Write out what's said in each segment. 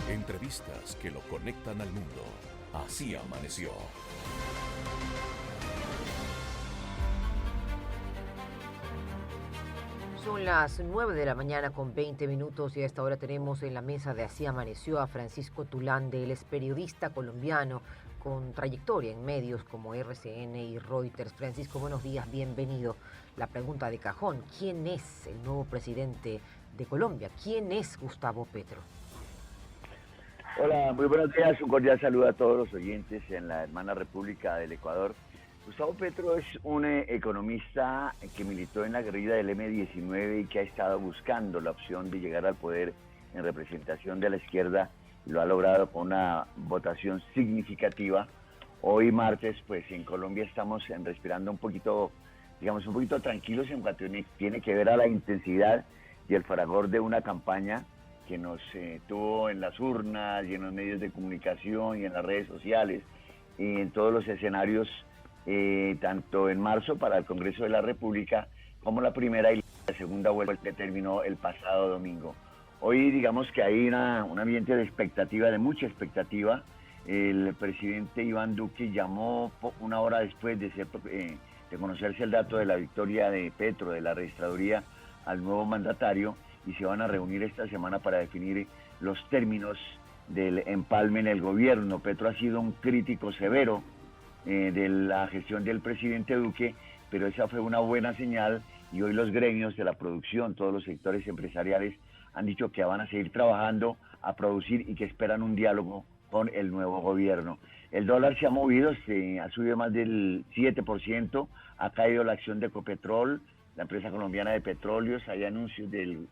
Entrevistas que lo conectan al mundo. Así amaneció. Son las 9 de la mañana con 20 minutos y a esta hora tenemos en la mesa de Así Amaneció a Francisco Tulande. Él es periodista colombiano con trayectoria en medios como RCN y Reuters. Francisco, buenos días, bienvenido. La pregunta de cajón, ¿quién es el nuevo presidente de Colombia? ¿Quién es Gustavo Petro? Hola, muy buenos días, un cordial saludo a todos los oyentes en la hermana República del Ecuador. Gustavo Petro es un economista que militó en la guerrilla del M-19 y que ha estado buscando la opción de llegar al poder en representación de la izquierda y lo ha logrado con una votación significativa. Hoy martes, pues en Colombia estamos respirando un poquito, digamos, un poquito tranquilos en cuanto tiene que ver a la intensidad y el fragor de una campaña que nos tuvo en las urnas y en los medios de comunicación y en las redes sociales y en todos los escenarios, tanto en marzo para el Congreso de la República como la primera y la segunda vuelta que terminó el pasado domingo. Hoy digamos que hay un ambiente de expectativa, de mucha expectativa. El presidente Iván Duque llamó una hora después de conocerse el dato de la victoria de Petro, de la registraduría, al nuevo mandatario, y se van a reunir esta semana para definir los términos del empalme en el gobierno. Petro ha sido un crítico severo de la gestión del presidente Duque, pero esa fue una buena señal y hoy los gremios de la producción, todos los sectores empresariales han dicho que van a seguir trabajando, a producir y que esperan un diálogo con el nuevo gobierno. El dólar se ha movido, ha subido más del 7%, ha caído la acción de Ecopetrol, la empresa colombiana de petróleos. Hay anuncios del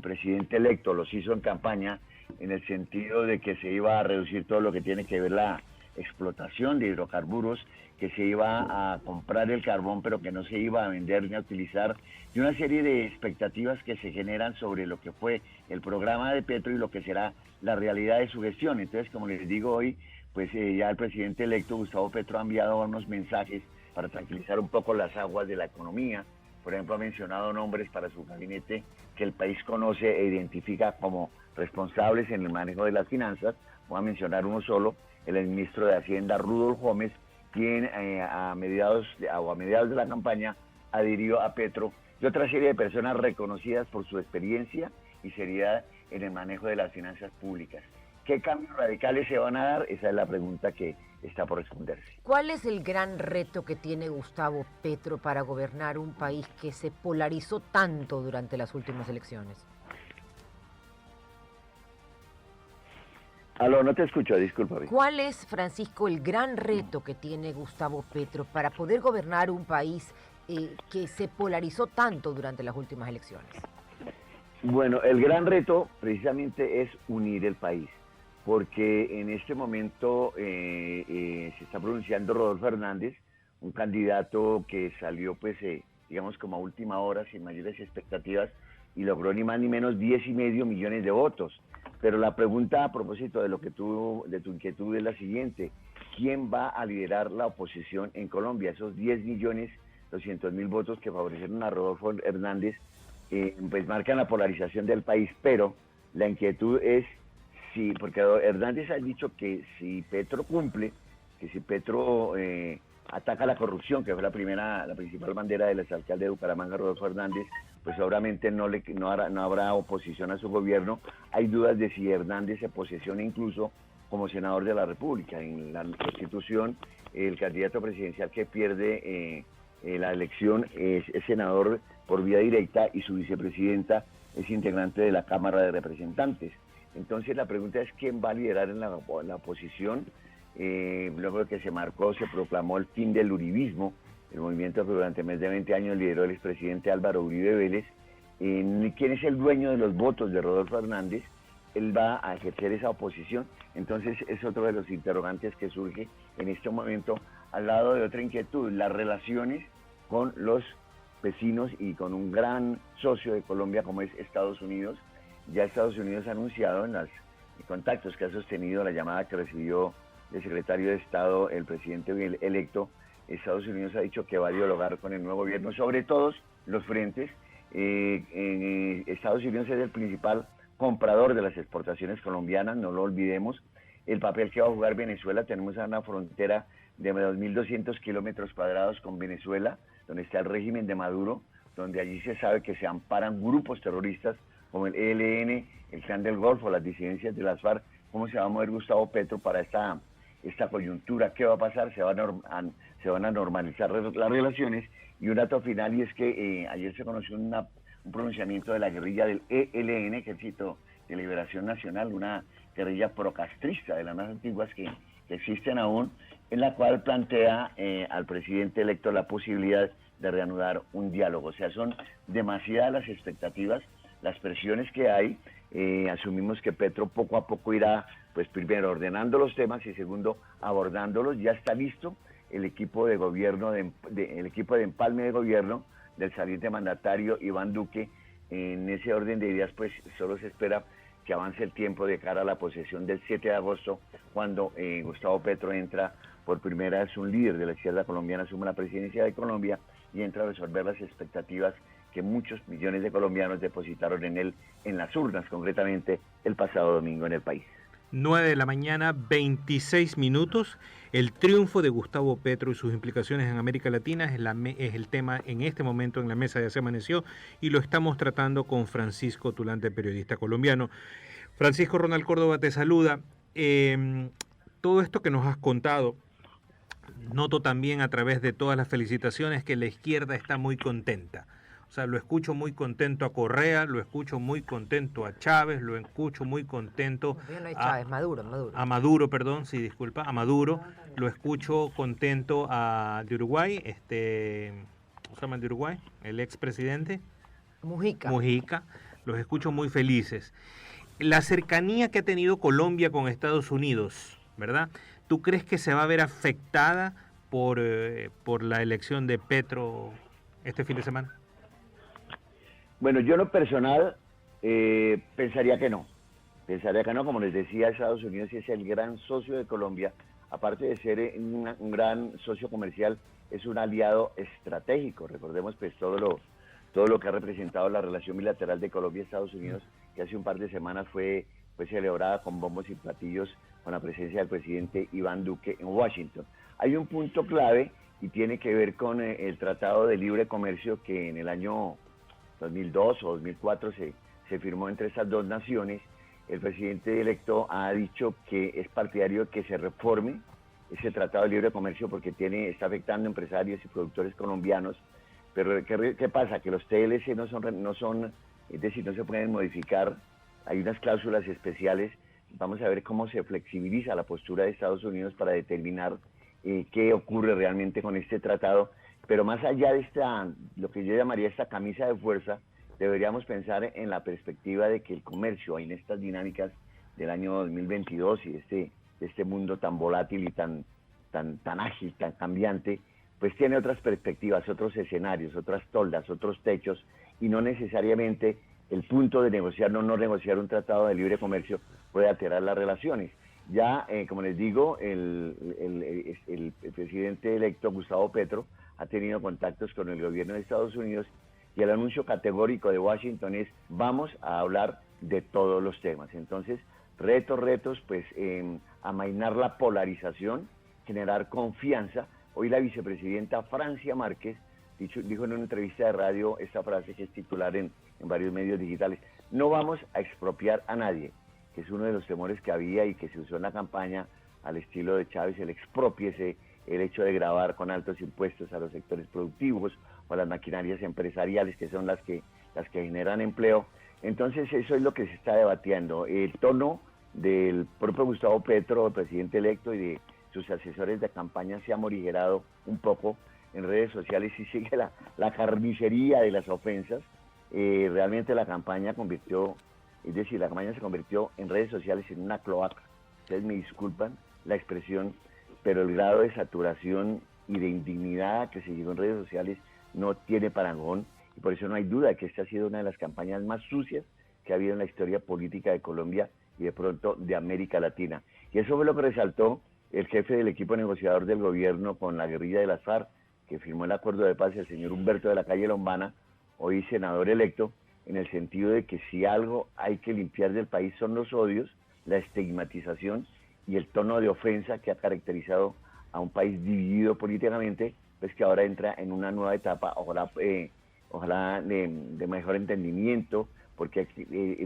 presidente electo, los hizo en campaña en el sentido de que se iba a reducir todo lo que tiene que ver la explotación de hidrocarburos, que se iba a comprar el carbón pero que no se iba a vender ni a utilizar, y una serie de expectativas que se generan sobre lo que fue el programa de Petro y lo que será la realidad de su gestión. Entonces, como les digo hoy, pues ya el presidente electo Gustavo Petro ha enviado unos mensajes para tranquilizar un poco las aguas de la economía. Por ejemplo, ha mencionado nombres para su gabinete que el país conoce e identifica como responsables en el manejo de las finanzas. Voy a mencionar uno solo, el ministro de Hacienda, Rudolf Gómez, quien a mediados de la campaña adhirió a Petro, y otra serie de personas reconocidas por su experiencia y seriedad en el manejo de las finanzas públicas. ¿Qué cambios radicales se van a dar? Esa es la pregunta que está por responderse. ¿Cuál es el gran reto que tiene Gustavo Petro para gobernar un país que se polarizó tanto durante las últimas elecciones? Aló, no te escucho, discúlpame. ¿Cuál es, Francisco, el gran reto que tiene Gustavo Petro para poder gobernar un país que se polarizó tanto durante las últimas elecciones? Bueno, el gran reto precisamente es unir el país, porque en este momento se está pronunciando Rodolfo Hernández, un candidato que salió digamos como a última hora, sin mayores expectativas, y logró ni más ni menos 10,5 millones de votos. Pero la pregunta a propósito de tu inquietud es la siguiente: ¿quién va a liderar la oposición en Colombia? Esos 10,200,000 votos que favorecieron a Rodolfo Hernández, pues marcan la polarización del país, pero la inquietud es sí, porque Hernández ha dicho que si Petro cumple, que si Petro ataca la corrupción, que fue la principal bandera del exalcalde de Bucaramanga, Rodolfo Hernández, pues seguramente no habrá oposición a su gobierno. Hay dudas de si Hernández se posesiona incluso como senador de la República. En la Constitución, el candidato presidencial que pierde la elección es senador por vía directa y su vicepresidenta es integrante de la Cámara de Representantes. Entonces la pregunta es quién va a liderar en la oposición. Luego de que se proclamó el fin del uribismo, el movimiento que durante más de 20 años lideró el expresidente Álvaro Uribe Vélez. ¿Quién es el dueño de los votos de Rodolfo Hernández? Él va a ejercer esa oposición. Entonces es otro de los interrogantes que surge en este momento, al lado de otra inquietud: las relaciones con los vecinos y con un gran socio de Colombia como es Estados Unidos. Ya Estados Unidos ha anunciado en los contactos que ha sostenido, la llamada que recibió del secretario de Estado, el presidente electo, Estados Unidos ha dicho que va a dialogar con el nuevo gobierno sobre todos los frentes. Estados Unidos es el principal comprador de las exportaciones colombianas, no lo olvidemos. El papel que va a jugar Venezuela, tenemos una frontera de 2.200 kilómetros cuadrados con Venezuela, donde está el régimen de Maduro, donde allí se sabe que se amparan grupos terroristas como el ELN, el Clan del Golfo, las disidencias de las FARC. ¿Cómo se va a mover Gustavo Petro para esta coyuntura? ¿Qué va a pasar? Se van a normalizar las relaciones. Y un dato final, y es que ayer se conoció un pronunciamiento de la guerrilla del ELN, Ejército de Liberación Nacional, una guerrilla procastrista de las más antiguas que existen aún, en la cual plantea al presidente electo la posibilidad de reanudar un diálogo. O sea, son demasiadas las expectativas, las presiones que hay. Asumimos que Petro poco a poco irá, pues primero ordenando los temas y segundo abordándolos. Ya está listo el equipo de gobierno, el equipo de empalme de gobierno del saliente mandatario Iván Duque. En ese orden de ideas, pues solo se espera que avance el tiempo de cara a la posesión del 7 de agosto, cuando Gustavo Petro entra por primera vez, un líder de la izquierda colombiana asume la presidencia de Colombia y entra a resolver las expectativas que muchos millones de colombianos depositaron en él en las urnas, concretamente el pasado domingo en el país. 9 de la mañana, 26 minutos. El triunfo de Gustavo Petro y sus implicaciones en América Latina es el tema en este momento en la mesa de Así Amaneció, y lo estamos tratando con Francisco Tulante, periodista colombiano. Francisco, Ronald Córdoba te saluda. Todo esto que nos has contado, noto también a través de todas las felicitaciones que la izquierda está muy contenta. O sea, lo escucho muy contento a Correa, lo escucho muy contento a Chávez, lo escucho muy contento a Maduro, perdón, sí, disculpa, a Maduro, lo escucho contento a de Uruguay, ¿cómo se llama el de Uruguay? El expresidente Mujica, los escucho muy felices. La cercanía que ha tenido Colombia con Estados Unidos, ¿verdad? ¿Tú crees que se va a ver afectada por la elección de Petro este fin de semana? Bueno, yo en lo personal pensaría que no. Como les decía, Estados Unidos es el gran socio de Colombia. Aparte de ser un gran socio comercial, es un aliado estratégico. Recordemos pues todo lo que ha representado la relación bilateral de Colombia y Estados Unidos, que hace un par de semanas fue celebrada con bombos y platillos con la presencia del presidente Iván Duque en Washington. Hay un punto clave y tiene que ver con el Tratado de Libre Comercio que en el año 2002 o 2004 se firmó entre esas dos naciones. El presidente electo ha dicho que es partidario de que se reforme ese Tratado de Libre Comercio porque está afectando a empresarios y productores colombianos. Pero ¿qué pasa? Que los TLC no son, es decir, no se pueden modificar. Hay unas cláusulas especiales. Vamos a ver cómo se flexibiliza la postura de Estados Unidos para determinar qué ocurre realmente con este tratado. Pero más allá de lo que yo llamaría esta camisa de fuerza, deberíamos pensar en la perspectiva de que el comercio, en estas dinámicas del año 2022 y de este mundo tan volátil y tan ágil, tan cambiante, pues tiene otras perspectivas, otros escenarios, otras toldas, otros techos, y no necesariamente el punto de negociar o no negociar un tratado de libre comercio puede alterar las relaciones. Ya, como les digo, el presidente electo Gustavo Petro ha tenido contactos con el gobierno de Estados Unidos y el anuncio categórico de Washington es: vamos a hablar de todos los temas. Entonces, retos, pues amainar la polarización, generar confianza. Hoy la vicepresidenta Francia Márquez dijo en una entrevista de radio esta frase que es titular en varios medios digitales: no vamos a expropiar a nadie, que es uno de los temores que había y que se usó en la campaña al estilo de Chávez, el expropiese, el hecho de gravar con altos impuestos a los sectores productivos o a las maquinarias empresariales, que son las que generan empleo. Entonces eso es lo que se está debatiendo. El tono del propio Gustavo Petro, el presidente electo, y de sus asesores de campaña se ha morigerado un poco en redes sociales y sigue la carnicería de las ofensas. Realmente la campaña se convirtió en redes sociales en una cloaca. Ustedes me disculpan la expresión, pero el grado de saturación y de indignidad que se llegó en redes sociales no tiene parangón, y por eso no hay duda de que esta ha sido una de las campañas más sucias que ha habido en la historia política de Colombia y de pronto de América Latina. Y eso fue lo que resaltó el jefe del equipo negociador del gobierno con la guerrilla de las FARC, que firmó el acuerdo de paz, el señor Humberto de la Calle Lombana, hoy senador electo, en el sentido de que si algo hay que limpiar del país son los odios, la estigmatización y el tono de ofensa que ha caracterizado a un país dividido políticamente, pues que ahora entra en una nueva etapa, ojalá de mejor entendimiento, porque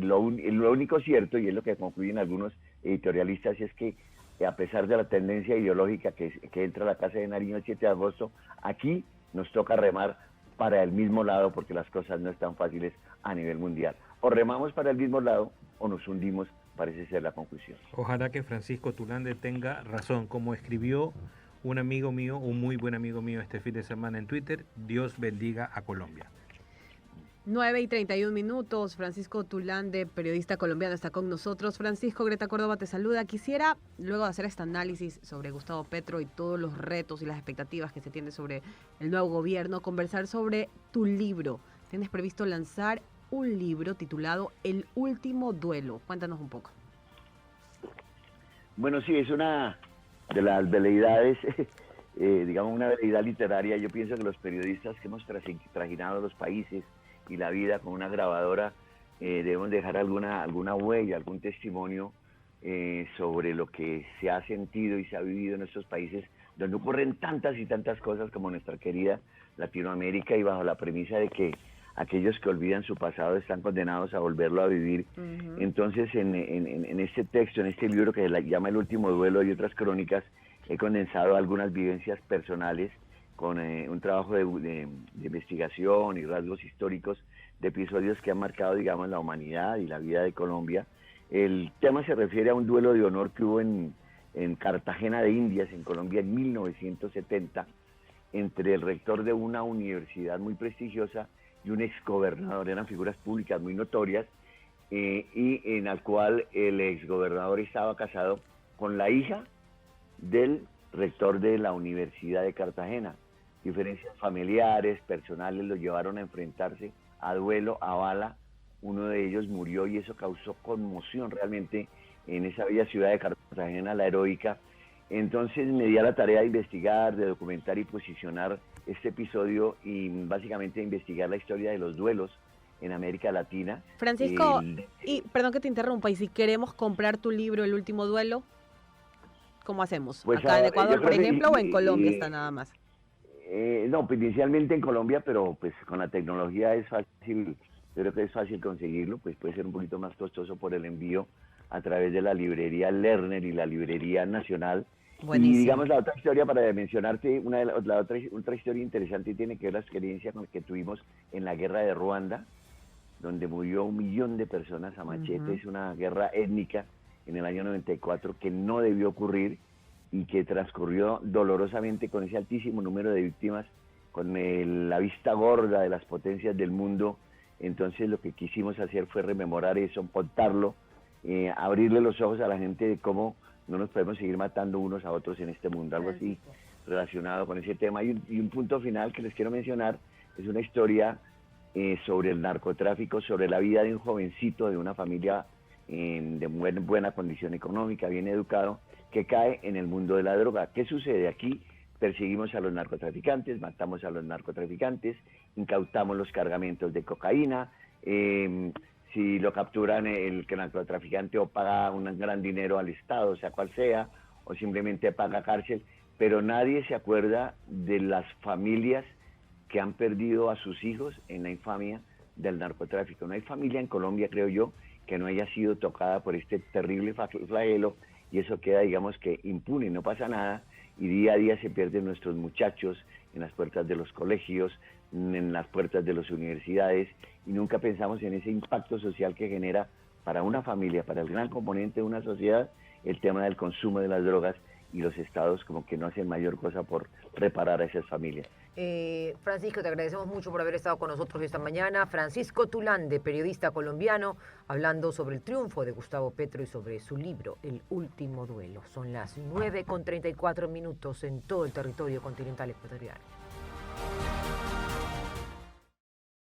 lo único cierto, y es lo que concluyen algunos editorialistas, es que a pesar de la tendencia ideológica que entra a la Casa de Nariño el 7 de agosto, aquí nos toca remar para el mismo lado, porque las cosas no están fáciles a nivel mundial. O remamos para el mismo lado o nos hundimos, parece ser la conclusión. Ojalá que Francisco Tulande tenga razón, como escribió un amigo mío, un muy buen amigo mío este fin de semana en Twitter: Dios bendiga a Colombia. 9:31, Francisco Tulande, periodista colombiano, está con nosotros. Francisco, Greta Córdoba te saluda. Quisiera, luego de hacer este análisis sobre Gustavo Petro y todos los retos y las expectativas que se tienen sobre el nuevo gobierno, conversar sobre tu libro. Tienes previsto lanzar un libro titulado El Último Duelo. Cuéntanos un poco. Bueno, sí, es una de las veleidades, digamos una veleidad literaria. Yo pienso que los periodistas que hemos trajinado los países y la vida con una grabadora, debemos dejar alguna huella, algún testimonio sobre lo que se ha sentido y se ha vivido en estos países donde ocurren tantas y tantas cosas como nuestra querida Latinoamérica, y bajo la premisa de que aquellos que olvidan su pasado están condenados a volverlo a vivir. Entonces, en este texto, en este libro que se llama El Último Duelo y otras crónicas, he condensado algunas vivencias personales con un trabajo de investigación y rasgos históricos de episodios que han marcado, digamos, la humanidad y la vida de Colombia. El tema se refiere a un duelo de honor que hubo en Cartagena de Indias, en Colombia, en 1970, entre el rector de una universidad muy prestigiosa y un exgobernador. Eran figuras públicas muy notorias, y en el cual el exgobernador estaba casado con la hija del rector de la Universidad de Cartagena. Diferencias familiares, personales, lo llevaron a enfrentarse a duelo, a bala. Uno de ellos murió y eso causó conmoción realmente en esa bella ciudad de Cartagena, la heroica. Entonces me di a la tarea de investigar, de documentar y posicionar este episodio, y básicamente investigar la historia de los duelos en América Latina. Francisco, y perdón que te interrumpa, y si queremos comprar tu libro El Último Duelo, ¿cómo hacemos? Pues, ¿Acá en Ecuador, por ejemplo, o en Colombia está nada más? No, pues inicialmente en Colombia, pero pues con la tecnología es fácil, yo creo que es fácil conseguirlo, pues puede ser un poquito más costoso por el envío a través de la librería Lerner y la librería Nacional. Buenísimo. Y digamos la otra historia, para mencionarte, otra historia interesante tiene que ver la experiencia que tuvimos en la guerra de Ruanda, donde murió 1 millón de personas a machete. Es una guerra étnica en el año 94 que no debió ocurrir y que transcurrió dolorosamente con ese altísimo número de víctimas, con la vista gorda de las potencias del mundo. Entonces lo que quisimos hacer fue rememorar eso, contarlo, abrirle los ojos a la gente de cómo no nos podemos seguir matando unos a otros en este mundo, algo así relacionado con ese tema. Y un punto final que les quiero mencionar es una historia sobre el narcotráfico, sobre la vida de un jovencito de una familia de buena condición económica, bien educado, que cae en el mundo de la droga. ¿Qué sucede aquí? Perseguimos a los narcotraficantes, matamos a los narcotraficantes, incautamos los cargamentos de cocaína. Si lo capturan, el narcotraficante o paga un gran dinero al Estado, sea cual sea, o simplemente paga cárcel, pero nadie se acuerda de las familias que han perdido a sus hijos en la infamia del narcotráfico. No hay familia en Colombia, creo yo, que no haya sido tocada por este terrible flagelo, y eso queda, digamos, que impune, no pasa nada, y día a día se pierden nuestros muchachos en las puertas de los colegios, en las puertas de las universidades, y nunca pensamos en ese impacto social que genera para una familia, para el gran componente de una sociedad, el tema del consumo de las drogas, y los estados como que no hacen mayor cosa por reparar a esas familias. Francisco, te agradecemos mucho por haber estado con nosotros esta mañana. Francisco Tulande, periodista colombiano, hablando sobre el triunfo de Gustavo Petro y sobre su libro El Último Duelo. Son las 9:34 en todo el territorio continental ecuatoriano.